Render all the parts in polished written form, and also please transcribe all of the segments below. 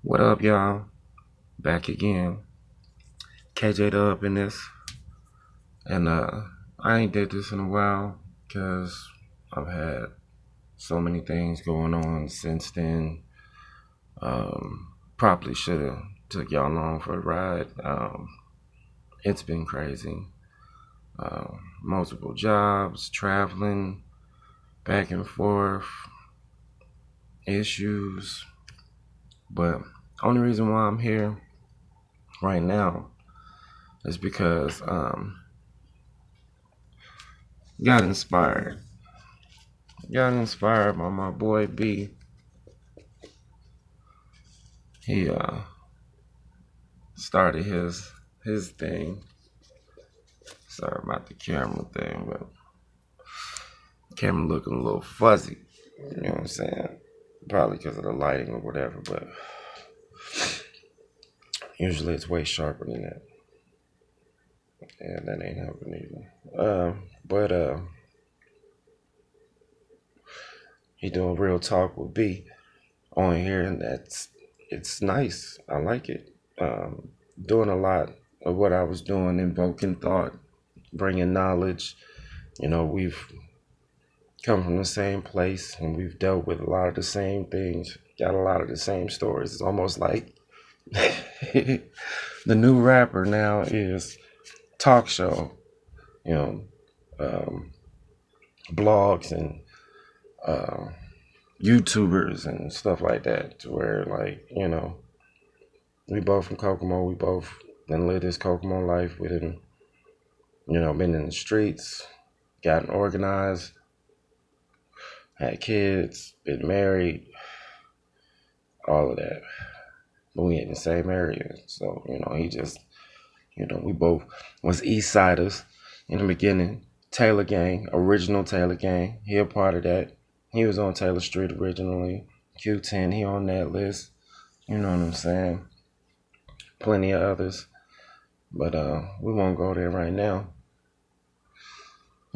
What up, y'all? Back again. KJ Dub in this. And I ain't did this in a while because I've had so many things going on since then. Probably should have took y'all along for a ride. It's been crazy. Multiple jobs, traveling, back and forth, issues. But only reason why I'm here right now is because got inspired. Got inspired by my boy B. He started his thing. Sorry about the camera thing, but camera looking a little fuzzy. You know what I'm saying? Probably because of the lighting or whatever, but usually it's way sharper than that. And that ain't helping either. But he doing real talk with B on here, and it's nice. I like it. Doing a lot of what I was doing, invoking thought, bringing knowledge. You know, we've come from the same place and we've dealt with a lot of the same things, got a lot of the same stories. It's almost like the new rapper now is talk show, you know, blogs and YouTubers and stuff like that, to where, like, you know, we both from Kokomo, we both done lived this Kokomo life. We didn't, you know, been in the streets, gotten organized, had kids, been married, all of that. But we in the same area. So, you know, he just, you know, we both was East Siders in the beginning. Taylor Gang, original Taylor Gang. He a part of that. He was on Taylor Street originally. Q10, he on that list. You know what I'm saying? Plenty of others. But we won't go there right now.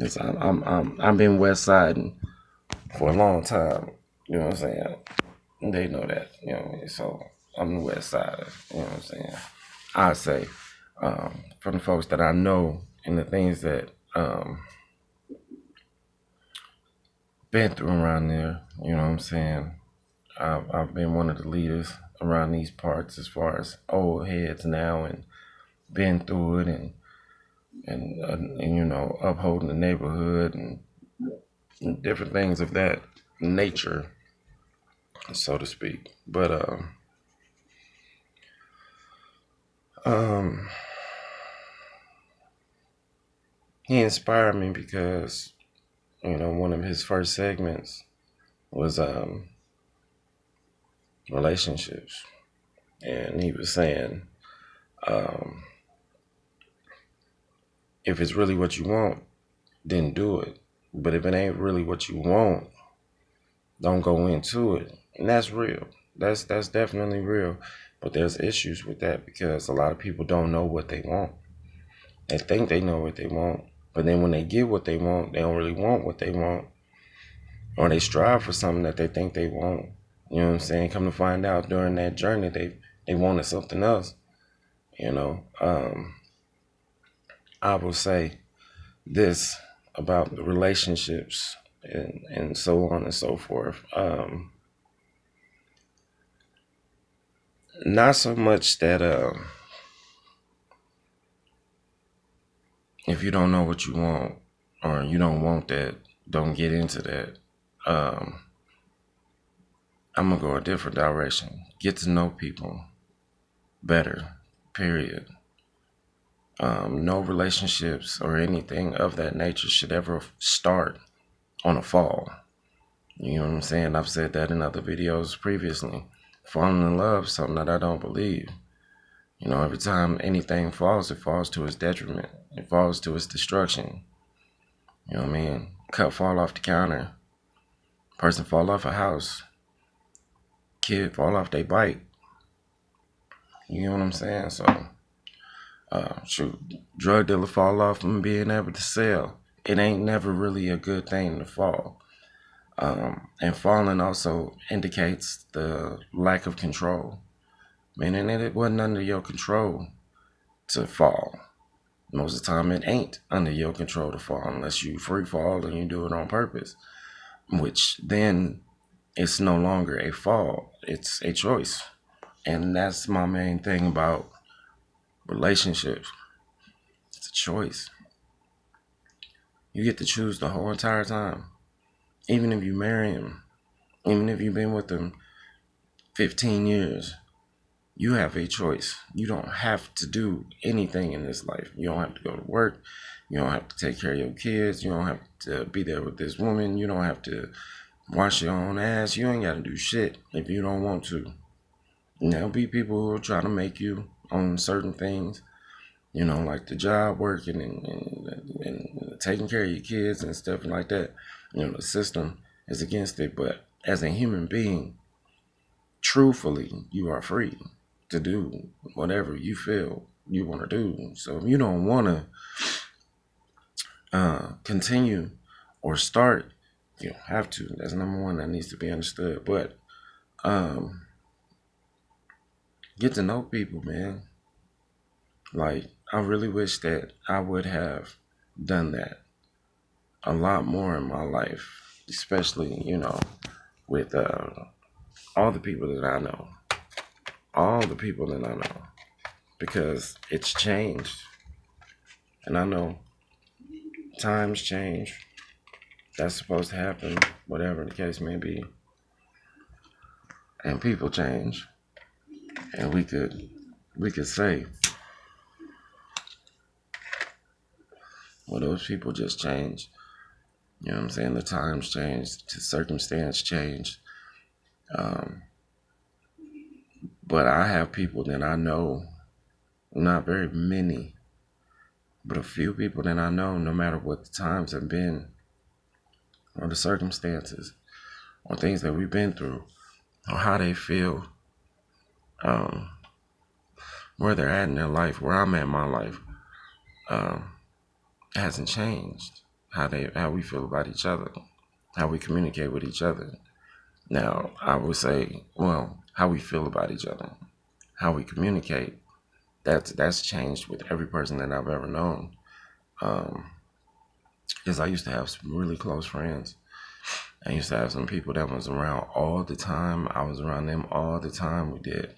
Cause I've been West Siding for a long time. You know what I'm saying? They know that. You know, so I'm the West Sider. You know what I'm saying? I say, from the folks that I know and the things that been through around there, you know what I'm saying? I've been one of the leaders around these parts as far as old heads now, and been through it, and you know, upholding the neighborhood and different things of that nature, so to speak. But he inspired me because, you know, one of his first segments was relationships, and he was saying, if it's really what you want, then do it. But if it ain't really what you want, don't go into it. And that's real. That's definitely real. But there's issues with that because a lot of people don't know what they want. They think they know what they want, but then when they get what they want, they don't really want what they want. Or they strive for something that they think they want. You know what I'm saying? Come to find out during that journey, they wanted something else. You know, I will say this about the relationships and so on and so forth. Not so much that if you don't know what you want or you don't want that, don't get into that. I'm gonna go a different direction. Get to know people better. Period. No relationships or anything of that nature should ever start on a fall. You know what I'm saying? I've said that in other videos previously. Falling in love is something that I don't believe. You know, every time anything falls, it falls to its detriment. It falls to its destruction. You know what I mean? Cup fall off the counter. Person fall off a house. Kid fall off their bike. You know what I'm saying? So, shoot, drug dealer fall off from being able to sell. It ain't never really a good thing to fall. And falling also indicates the lack of control. meaning that it wasn't under your control to fall. Most of the time, it ain't under your control to fall unless you free fall and you do it on purpose, which then it's no longer a fall, it's a choice. And that's my main thing about relationships. It's a choice. You get to choose the whole entire time. Even if you marry him, even if you've been with him 15 years, you have a choice. You don't have to do anything in this life. You don't have to go to work. You don't have to take care of your kids. You don't have to be there with this woman. You don't have to wash your own ass. You ain't got to do shit if you don't want to. And there'll be people who will try to make you on certain things, like the job working and taking care of your kids and stuff like that. The system is against it. But as a human being, truthfully, you are free to do whatever you feel you want to do. So if you don't want to continue or start, you don't have to. That's number one that needs to be understood. But get to know people, man. Like, I really wish that I would have done that a lot more in my life, especially, with all the people that I know. All the people that I know. Because it's changed. And I know times change. That's supposed to happen, whatever the case may be. And people change. And we could say, well, those people just changed. You know what I'm saying? The times changed, the circumstance changed. But I have people that I know, not very many, but a few people that I know, no matter what the times have been, or the circumstances, or things that we've been through, or how they feel, where they're at in their life, where I'm at in my life, hasn't changed. How we feel about each other, how we communicate with each other. Now, I would say, well, how we feel about each other, how we communicate, that's changed with every person that I've ever known. Because I used to have some really close friends. I used to have some people that was around all the time. I was around them all the time. We did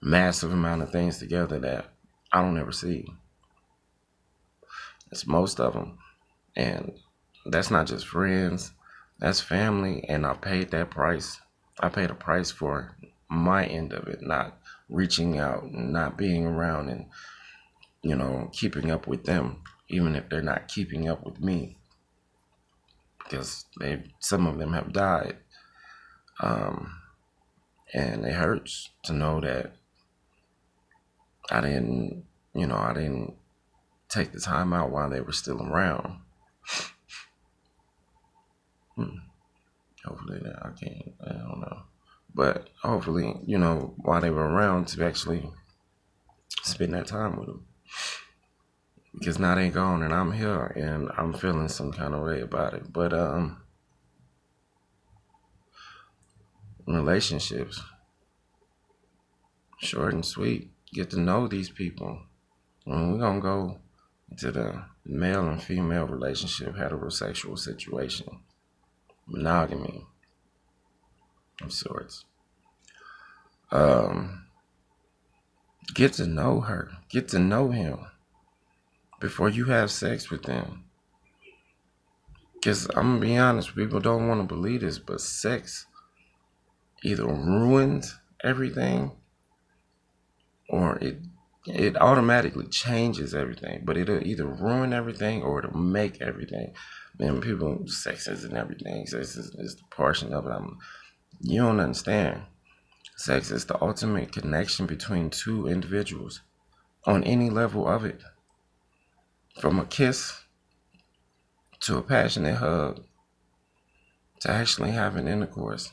massive amount of things together that I don't ever see. It's most of them. And that's not just friends, that's family. And I paid that price. I paid a price for my end of it, not reaching out, not being around and, keeping up with them, even if they're not keeping up with me. Because some of them have died. And it hurts to know that I didn't take the time out while they were still around. Hopefully I don't know. But hopefully, while they were around to actually spend that time with them. Because now they gone and I'm here and I'm feeling some kind of way about it. But relationships, short and sweet. Get to know these people. And we're gonna go into the male and female relationship, heterosexual situation, monogamy of sorts. Get to know her. Get to know him before you have sex with them. Because I'm gonna be honest, people don't want to believe this, but sex either ruins everything or it automatically changes everything. But it'll either ruin everything or it'll make everything. Man, people, sex isn't everything. Sex is the portion of it. You don't understand. Sex is the ultimate connection between two individuals on any level of it. From a kiss to a passionate hug to actually having intercourse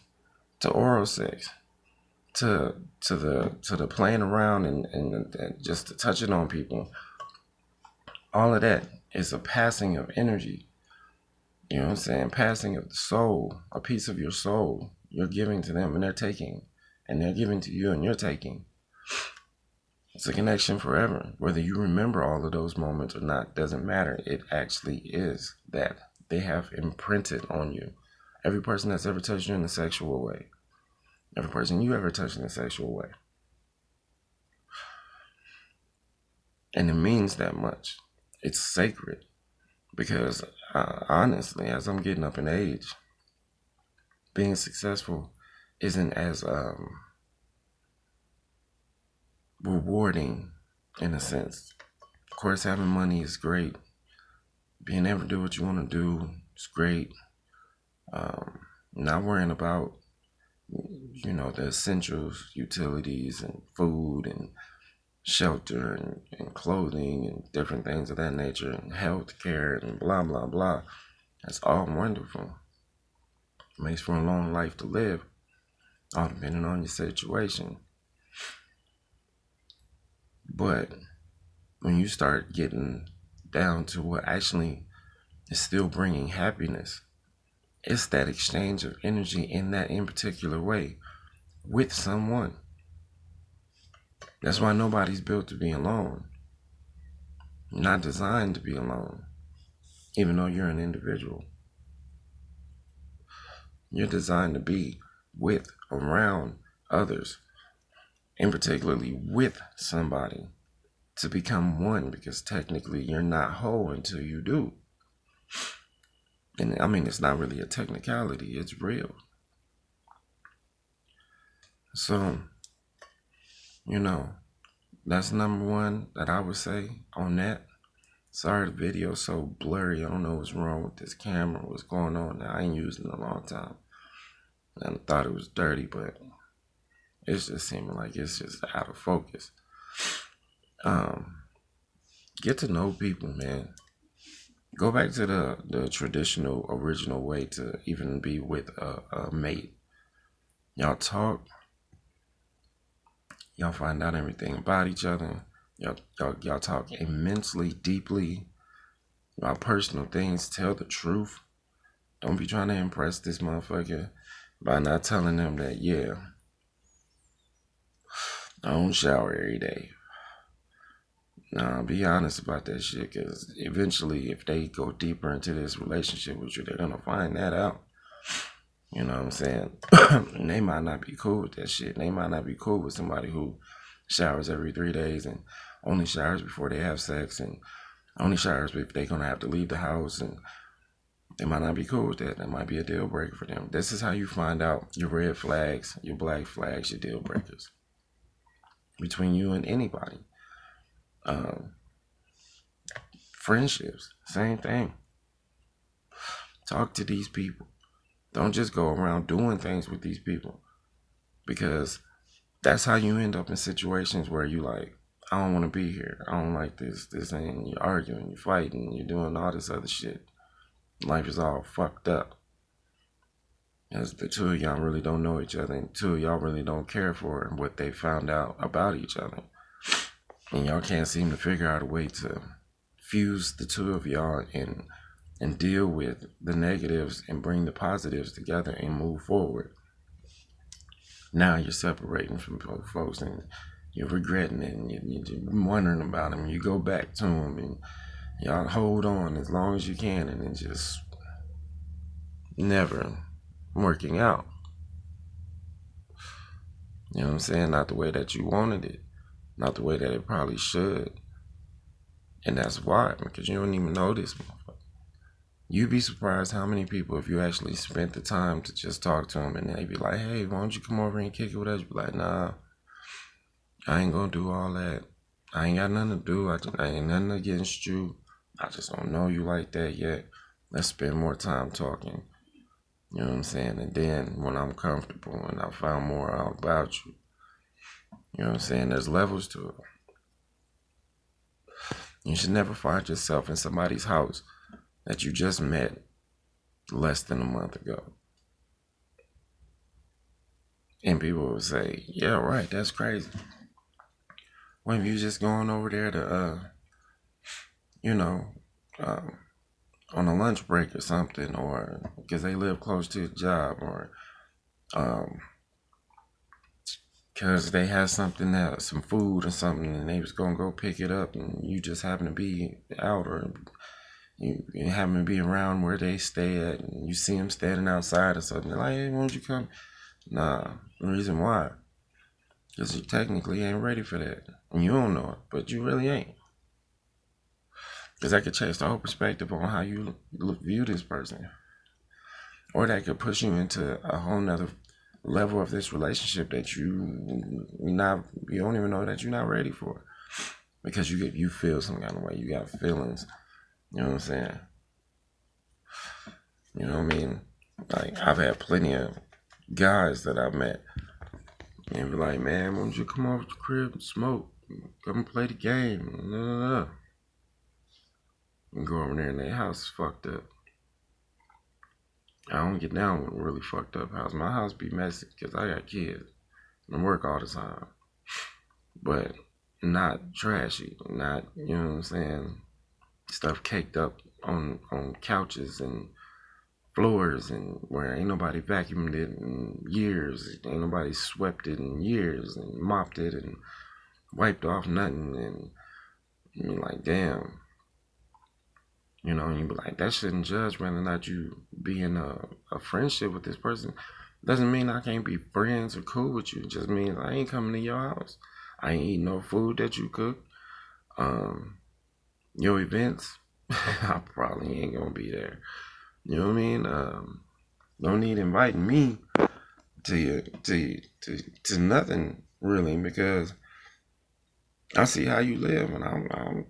to oral sex to the playing around and just to touching on people. All of that is a passing of energy. You know what I'm saying? Passing of the soul, a piece of your soul you're giving to them and they're taking. And they're giving to you and you're taking. It's a connection forever. Whether you remember all of those moments or not doesn't matter. It actually is that. They have imprinted on you. Every person that's ever touched you in a sexual way, every person you ever touched in a sexual way. And it means that much. It's sacred because honestly, as I'm getting up in age, being successful isn't as rewarding in a sense. Of course, having money is great. Being able to do what you want to do is great. Not worrying about, the essentials, utilities, and food, and shelter, and clothing, and different things of that nature, and health care, and blah, blah, blah. That's all wonderful. It makes for a long life to live, all depending on your situation. But when you start getting down to what actually is still bringing happiness, it's that exchange of energy in that in particular way with someone. That's why nobody's built to be alone. You're not designed to be alone, even though you're an individual. You're designed to be with, around others, and particularly with somebody, to become one, because technically you're not whole until you do. And I mean, it's not really a technicality, it's real. So, that's number one that I would say on that. Sorry the video's so blurry. I don't know what's wrong with this camera, what's going on now. I ain't used it in a long time. And I thought it was dirty, but it's just seeming like it's just out of focus. Get to know people, man. Go back to the traditional, original way to even be with a mate. Y'all talk. Y'all find out everything about each other. Y'all talk immensely, deeply about personal things. Tell the truth. Don't be trying to impress this motherfucker by not telling them that, yeah, I don't shower every day. Nah, be honest about that shit, because eventually, if they go deeper into this relationship with you, they're gonna find that out. You know what I'm saying? And they might not be cool with that shit. They might not be cool with somebody who showers every 3 days and only showers before they have sex and only showers if they're gonna have to leave the house, and they might not be cool with that. That might be a deal breaker for them. This is how you find out your red flags, your black flags, your deal breakers between you and anybody. Friendships, same thing. Talk to these people. Don't just go around doing things with these people, because that's how you end up in situations where you like, I don't want to be here. I don't like this. This ain't. You're arguing, you're fighting, you're doing all this other shit. Life is all fucked up. As the two of y'all really don't know each other, and two of y'all really don't care for what they found out about each other. And y'all can't seem to figure out a way to fuse the two of y'all and deal with the negatives and bring the positives together and move forward. Now you're separating from folks and you're regretting it, and you're wondering about them. You go back to them and y'all hold on as long as you can, and it's just never working out. You know what I'm saying? Not the way that you wanted it, not the way that it probably should. And that's why, because you don't even know this motherfucker. You'd be surprised how many people, if you actually spent the time to just talk to them, and they be like, hey, why don't you come over and kick it with us? You be like, nah, I ain't gonna do all that. I ain't got nothing to do. I ain't nothing against you. I just don't know you like that yet. Let's spend more time talking. You know what I'm saying? And then when I'm comfortable and I found more out about you, you know what I'm saying? There's levels to it. You should never find yourself in somebody's house that you just met less than a month ago. And people will say, yeah, right, that's crazy. When you just going over there to, on a lunch break or something, or because they live close to a job, or because they had something that some food or something, and they was gonna go pick it up, and you just happen to be out, or you happen to be around where they stay at, and you see them standing outside or something. They're like, hey, won't you come? Nah, the reason why, because you technically ain't ready for that, and you don't know it, but you really ain't. Because that could change the whole perspective on how you view this person, or that could push you into a whole nother level of this relationship that you don't even know that you're not ready for, because you feel some kind of way, you got feelings, you know what I'm saying? You know what I mean? Like, I've had plenty of guys that I've met and be like, man, why don't you come over to the crib and smoke, come and play the game, and go over there and their house is fucked up. I don't get down with a really fucked up house. My house be messy because I got kids and I work all the time. But not trashy, not, you know what I'm saying, stuff caked up on couches and floors, and where ain't nobody vacuumed it in years, ain't nobody swept it in years and mopped it and wiped off nothing, and you're like, damn. You know, and you be like, that shouldn't judge whether or not you be in a friendship with this person. Doesn't mean I can't be friends or cool with you. It just means I ain't coming to your house. I ain't eating no food that you cook. Your events, I probably ain't gonna be there. You know what I mean? Don't need inviting me to nothing really, because I see how you live and I'm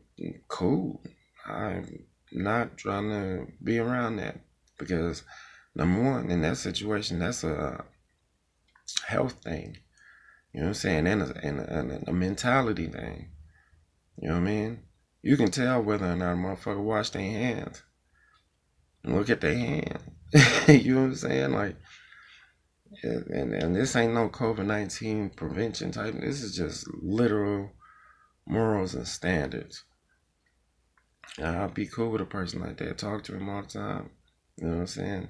cool. I'm not trying to be around that, because number one, in that situation, that's a health thing. You know what I'm saying? And a mentality thing. You know what I mean? You can tell whether or not a motherfucker wash their hands and look at their hand. You know what I'm saying? Like, and this ain't no COVID-19 prevention type. This is just literal morals and standards. I'll be cool with a person like that. Talk to him all the time. You know what I'm saying?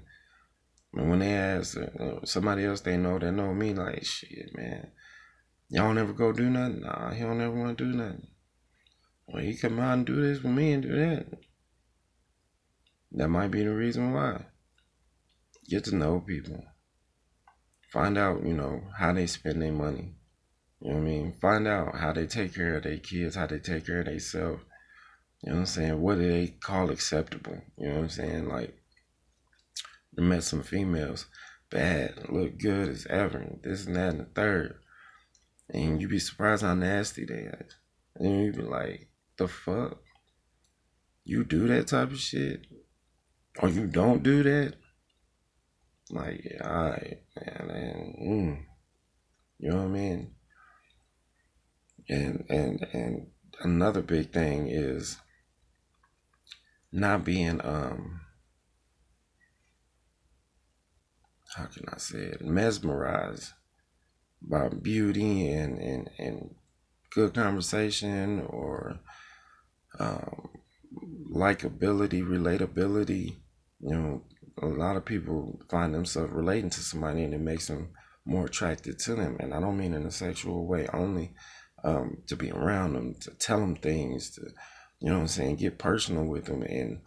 And when they ask somebody else they know that know me, like, shit, man, y'all never go do nothing? Nah, he don't ever want to do nothing. Well, he come out and do this with me and do that. That might be the reason why. Get to know people. Find out, how they spend their money. You know what I mean? Find out how they take care of their kids, how they take care of themselves. You know what I'm saying? What do they call acceptable? You know what I'm saying? Like, I met some females, bad, look good as ever, this and that and the third. And you be surprised how nasty they are. And you be like, the fuck? You do that type of shit? Or you don't do that? Like, yeah, alright, man. You know what I mean? And another big thing is not being how can I say it, mesmerized by beauty and good conversation, or likability, relatability. A lot of people find themselves relating to somebody and it makes them more attracted to them. And I don't mean in a sexual way only, to be around them, to tell them things, to, you know what I'm saying, get personal with them. And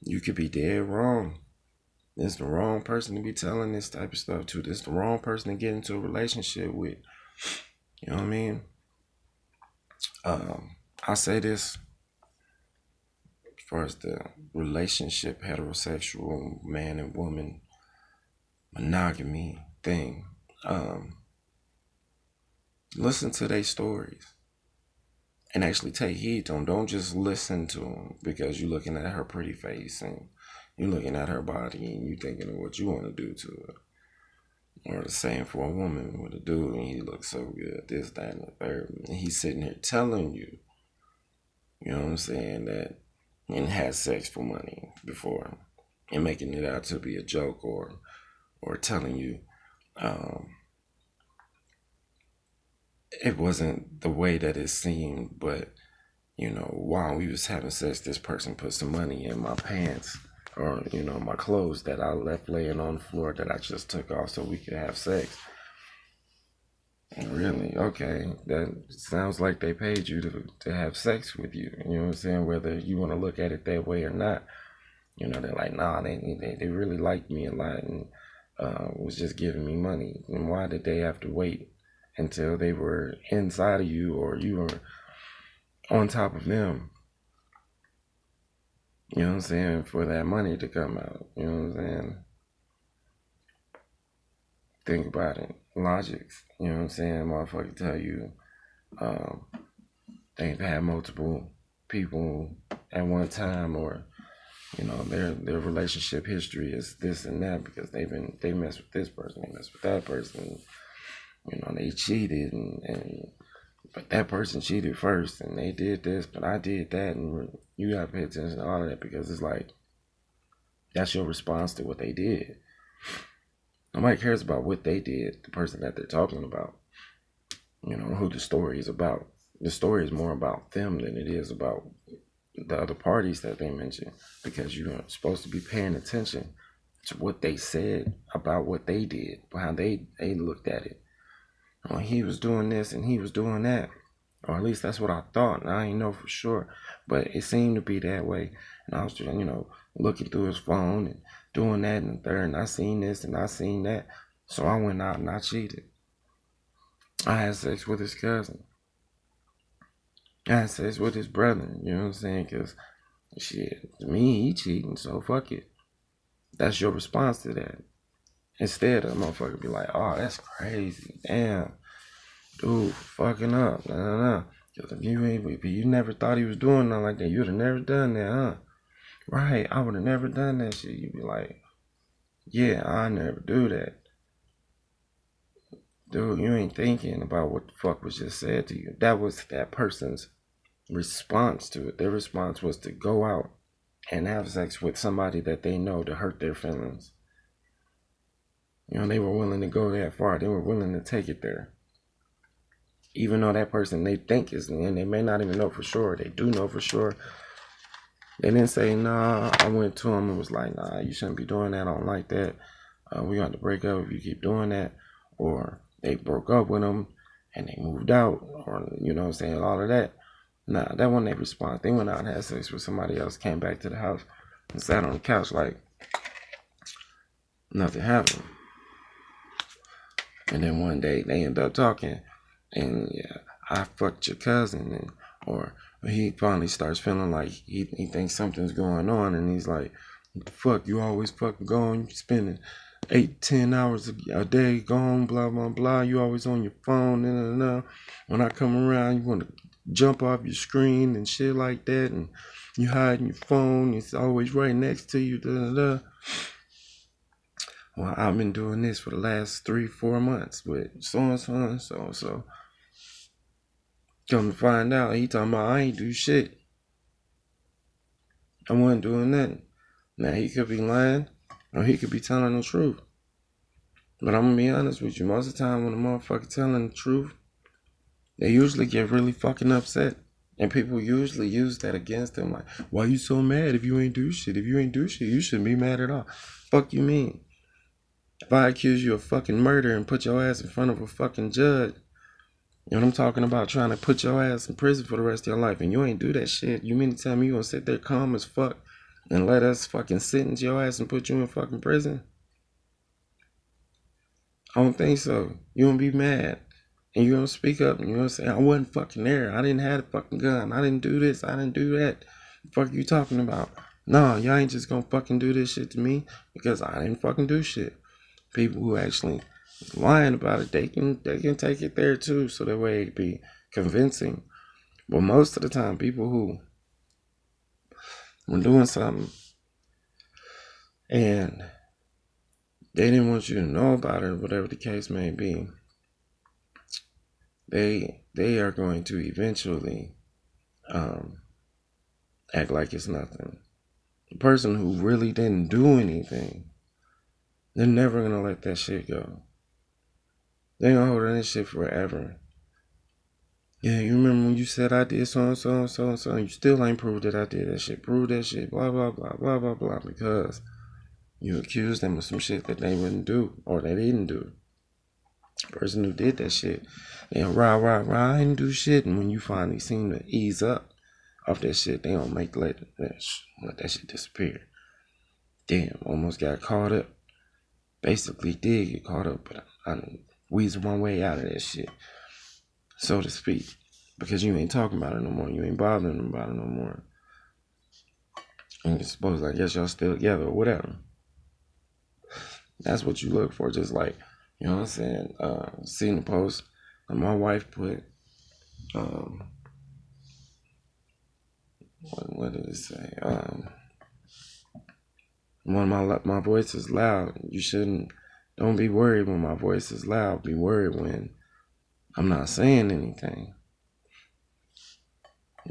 you could be dead wrong. It's the wrong person to be telling this type of stuff to. It's the wrong person to get into a relationship with. You know what I mean? I say this as far as the relationship, heterosexual man and woman monogamy thing. Listen to their stories and actually take heed to them. Don't just listen to them because you're looking at her pretty face and you're looking at her body and you thinking of what you want to do to her. Or the same for a woman with a dude and he looks so good, this, that, and the third. And he's sitting here telling you, you know what I'm saying, that, and had sex for money before and making it out to be a joke, or telling you it wasn't the way that it seemed, but while we was having sex, this person put some money in my pants, or my clothes that I left laying on the floor that I just took off so we could have sex. Really? Okay. That sounds like they paid you to have sex with you. You know what I'm saying? Whether you want to look at it that way or not. You know, they're like, nah, they really liked me a lot and was just giving me money. And why did they have to wait until they were inside of you or you were on top of them? You know what I'm saying? For that money to come out. You know what I'm saying? Think about it. Logics. You know what I'm saying? Motherfucker tell you um, they've had multiple people at one time, or you know their relationship history is this and that because they mess with this person, they mess with that person, you know, they cheated and but that person cheated first and they did this but I did that, and you gotta pay attention to all of that because it's like that's your response to what they did. Nobody cares about what they did, the person that they're talking about, you know, who the story is about. The story is more about them than it is about the other parties that they mention, because you're supposed to be paying attention to what they said about what they did, how they looked at it. Oh, he was doing this and he was doing that, or at least that's what I thought. And I ain't know for sure, but it seemed to be that way. And I was just, you know, looking through his phone and doing that and the third, and I seen this and I seen that. So I went out and I cheated. I had sex with his cousin. I had sex with his brother. You know what I'm saying? Because shit, to me, he cheating, so fuck it. That's your response to that. Instead, a motherfucker be like, oh, that's crazy. Damn, dude, fucking up. Nah. Because if you never thought he was doing nothing like that, you'd have never done that, huh? Right, I would have never done that shit. You'd be like, yeah, I never do that. Dude, you ain't thinking about what the fuck was just said to you. That was that person's response to it. Their response was to go out and have sex with somebody that they know to hurt their feelings. You know, they were willing to go that far. They were willing to take it there. Even though that person they think is, and they may not even know for sure, they do know for sure. They didn't say, nah, I went to him and was like, nah, you shouldn't be doing that. I don't like that. We got to break up if you keep doing that. Or they broke up with him and they moved out, or, you know what I'm saying, all of that. Nah, that wasn't their response. They went out and had sex with somebody else, came back to the house and sat on the couch like nothing happened. And then one day they end up talking, and yeah, I fucked your cousin, and or he finally starts feeling like he thinks something's going on, and he's like, what the fuck, you always fucking gone, you spending 8-10 hours a day gone, blah blah blah, you always on your phone, and when I come around you want to jump off your screen and shit like that, and you hiding your phone, it's always right next to you, da da da. Well, I've been doing this for the last 3-4 months with so and so and so and so. Come to find out, he talking about I ain't do shit. I wasn't doing nothing. Now he could be lying, or he could be telling the truth. But I'm gonna be honest with you. Most of the time, when a motherfucker telling the truth, they usually get really fucking upset, and people usually use that against them. Like, why you so mad if you ain't do shit? If you ain't do shit, you shouldn't be mad at all. Fuck you mean? If I accuse you of fucking murder and put your ass in front of a fucking judge, you know what I'm talking about, trying to put your ass in prison for the rest of your life, and you ain't do that shit, you mean to tell me you gonna sit there calm as fuck and let us fucking sentence your ass and put you in fucking prison? I don't think so. You gonna be mad. And you gonna speak up and you gonna say, I wasn't fucking there. I didn't have a fucking gun. I didn't do this. I didn't do that. The fuck you talking about? No, y'all ain't just gonna fucking do this shit to me because I didn't fucking do shit. People who actually lying about it, they can take it there too, so that way it be convincing. But most of the time, people who were doing something and they didn't want you to know about it, whatever the case may be, they are going to eventually act like it's nothing. The person who really didn't do anything, they're never gonna let that shit go. They gonna hold on that shit forever. Yeah, you remember when you said I did so and so and so and so, and you still ain't proved that I did that shit. Prove that shit, blah blah blah blah blah blah, because you accused them of some shit that they wouldn't do or they didn't do. Person who did that shit, they'll rah, and do shit, and when you finally seem to ease up off that shit, they don't let that shit disappear. Damn, almost got caught up. Basically did get caught up, but I weasel my way out of that shit, so to speak. Because you ain't talking about it no more. You ain't bothering about it no more. And you suppose, I guess y'all still together or whatever. That's what you look for. Just like, you know what I'm saying? Seen the post my wife put, what did it say? When my voice is loud, don't be worried when my voice is loud. Be worried when I'm not saying anything.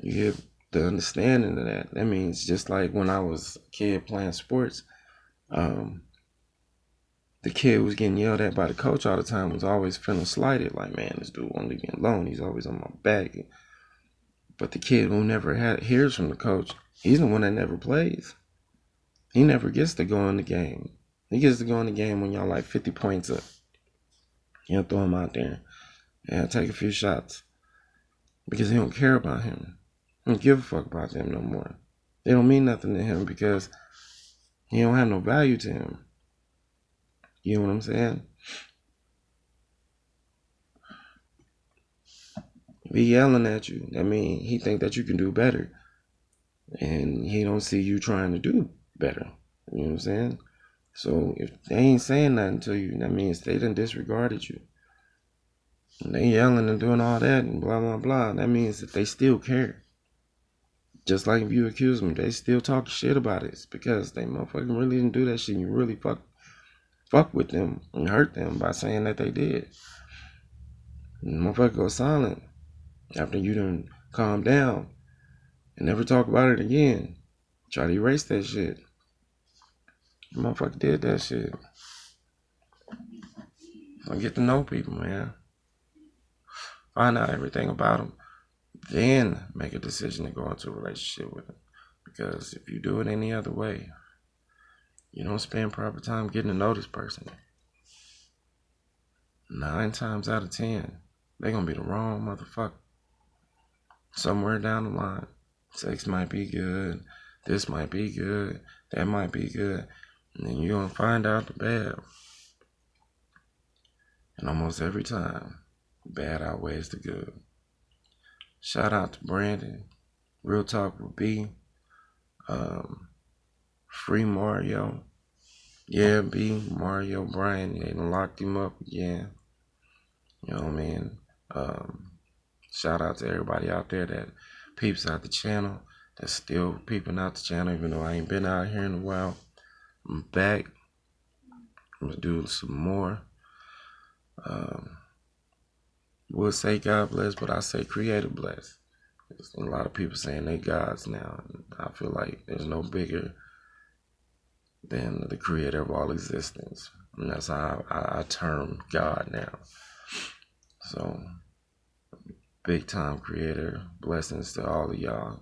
You get the understanding of that. That means just like when I was a kid playing sports, the kid was getting yelled at by the coach all the time, was always feeling slighted. Like, man, this dude won't leave me alone. He's always on my back. But the kid who never hears from the coach, he's the one that never plays. He never gets to go in the game. He gets to go in the game when y'all like 50 points up. He'll throw him out there and take a few shots because he don't care about him. He don't give a fuck about them no more. They don't mean nothing to him because he don't have no value to him. You know what I'm saying? If he yelling at you, that means he think that you can do better. And he don't see you trying to do better. You know what I'm saying? So if they ain't saying nothing to you, that means they done disregarded you. And they yelling and doing all that and blah, blah, blah. That means that they still care. Just like if you accuse them, they still talk shit about it. It's because they motherfucking really didn't do that shit. You really fuck with them and hurt them by saying that they did. And motherfucker go silent after you done calm down and never talk about it again. Try to erase that shit. The motherfucker did that shit. So get to know people, man. Find out everything about them. Then make a decision to go into a relationship with them. Because if you do it any other way, you don't spend proper time getting to know this person, 9 times out of 10, they're going to be the wrong motherfucker. Somewhere down the line, sex might be good, this might be good, that might be good, and then you're going to find out the bad. And almost every time, bad outweighs the good. Shout out to Brandon, Real Talk with B, Free Mario. Yeah, B, Mario, Brian, they done locked him up again. You know what I mean? Shout out to everybody out there that peeps out the channel, that's still peeping out the channel, even though I ain't been out here in a while. I'm back. I'm going to do some more. We'll say God bless, but I say Creator bless. There's a lot of people saying they gods now. And I feel like there's no bigger than the creator of all existence. And that's how I term God now. So, big time creator. Blessings to all of y'all.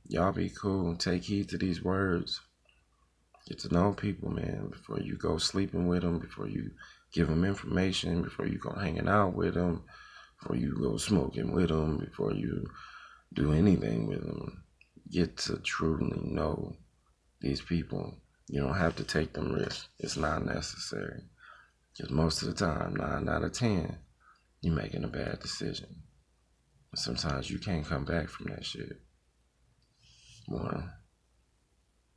Y'all be cool and take heed to these words. Get to know people, man, before you go sleeping with them, before you give them information, before you go hanging out with them, before you go smoking with them, before you do anything with them. Get to truly know these people. You don't have to take them risks. It's not necessary. Because most of the time, 9 out of 10, you're making a bad decision. Sometimes you can't come back from that shit. Well,